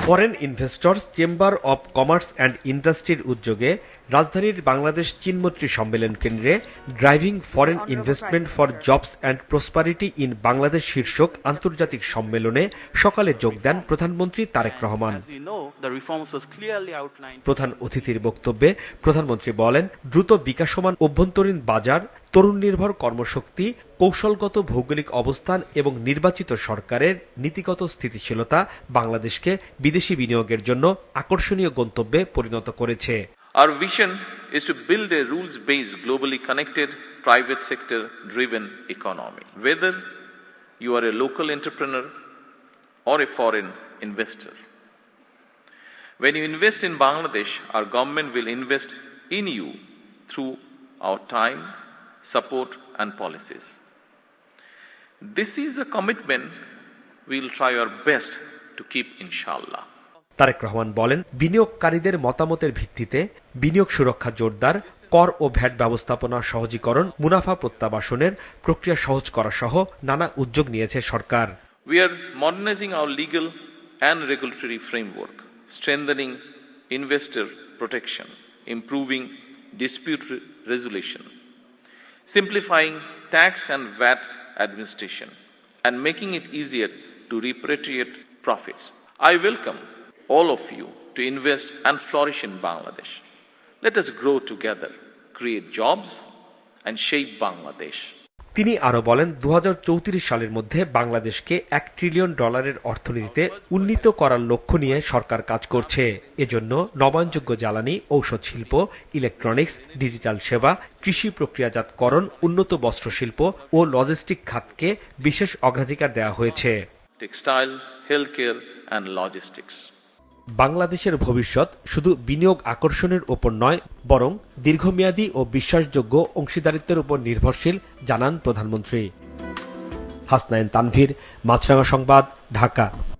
Foreign investors chamber of commerce and ইন্ডাস্ট্রির উদ্যোগে রাজধানীর বাংলাদেশ চীনমৈত্রী সম্মেলন কেন্দ্রে driving foreign investment for jobs and prosperity in Bangladesh শীর্ষক আন্তর্জাতিক সম্মেলনে সকালে যোগ দেন প্রধানমন্ত্রী তারেক রহমান। প্রধান অতিথির বক্তব্যে প্রধানমন্ত্রী বলেন, দ্রুত বিকাশমান অভ্যন্তরীণ বাজার, তরুণ নির্ভর কর্মশক্তি, কৌশলগত ভৌগোলিক অবস্থান এবং নির্বাচিত সরকারের নীতিগত স্থিতিশীলতা বাংলাদেশকে বিদেশি বিনিয়োগের জন্য আকর্ষণীয় গন্তব্যে পরিণত করেছে। Our vision is to build a rules-based, globally connected, private sector-driven economy. Whether you are a local entrepreneur or a foreign investor, when you invest in Bangladesh, our government will invest in you through our time, support and policies. This is a commitment we will try our best to keep, inshallah. Tarique Rahman বলেন, বিনিয়োগকারীদের মতামতের ভিত্তিতে বিনিয়োগ সুরক্ষা জোরদার, কর ও VAT ব্যবস্থাপনা সহজীকরণ, মুনাফা প্রত্যাবাসনের প্রক্রিয়া সহজ করা সহ নানা উদ্যোগ নিয়েছে সরকার। We are modernizing our legal and regulatory framework, strengthening investor protection, improving dispute resolution, simplifying tax and VAT administration, and making it easier to repatriate profits. I welcome all of you to invest and flourish in Bangladesh. Let us grow together, create jobs, and shape Bangladesh. তিনি আরো বলেন, 2034 সালের মধ্যে বাংলাদেশকে $1 trillion অর্থনীতিতে উন্নীত করার লক্ষ্য নিয়ে সরকার কাজ করছে। এজন্য নবায়নযোগ্য জ্বালানি, ঔষধ শিল্প, ইলেকট্রনিক্স, ডিজিটাল সেবা, কৃষি প্রক্রিয়াজাতকরণ, উন্নত বস্ত্রশিল্প ও লজিস্টিক খাতকে বিশেষ অগ্রাধিকার দেওয়া হয়েছে। Textile, healthcare and logistics. বাংলাদেশের ভবিষ্যৎ শুধু বিনিয়োগ আকর্ষণের উপর নয়, বরং দীর্ঘমেয়াদী ও বিশ্বাসযোগ্য অংশীদারিত্বের উপর নির্ভরশীল, জানান প্রধানমন্ত্রী। হাসনাইন তানভীর, মাছরাঙা সংবাদ, ঢাকা।